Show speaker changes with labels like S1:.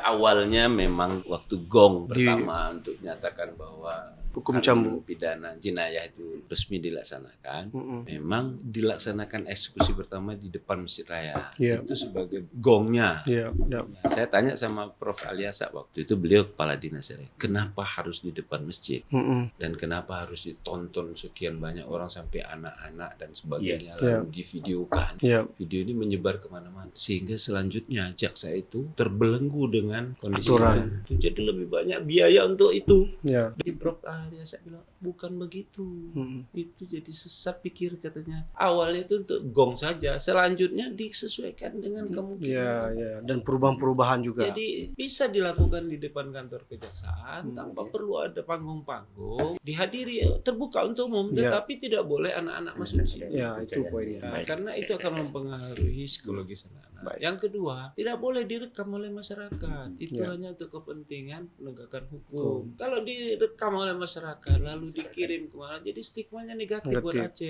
S1: Awalnya memang waktu gong pertama untuk menyatakan bahwa
S2: hukum cambuk
S1: pidana jenayah itu resmi dilaksanakan, memang dilaksanakan eksekusi pertama di depan Masjid Raya. Itu sebagai gongnya. Saya tanya sama Prof. Aliasa waktu itu, beliau kepala dinas saya, kenapa harus di depan masjid dan kenapa harus ditonton sekian banyak orang sampai anak-anak dan sebagainya lalu divideokan. Video ini menyebar kemana-mana sehingga selanjutnya jaksa itu terbelenggu dengan kondisi itu. Jadi lebih banyak biaya untuk itu. Di Prof. Aliasa bilang bukan begitu. Itu jadi sesat pikir katanya. Awalnya itu untuk gong saja, selanjutnya disesuaikan dengan kemungkinan.
S2: Dan perubahan-perubahan juga.
S1: Jadi bisa dilakukan di depan kantor kejaksaan tanpa perlu ada panggung-panggung, dihadiri terbuka untuk umum, tetapi tidak boleh anak-anak masuk di sini.
S2: Itu poinnya.
S1: Karena itu akan mempengaruhi psikologis anak-anak. Yang kedua, tidak boleh direkam oleh masyarakat. Itu hanya untuk kepentingan penegakan hukum. Kalau direkam oleh masyarakat lalu dikirim kemana, jadi stigmanya negatif buat Aceh.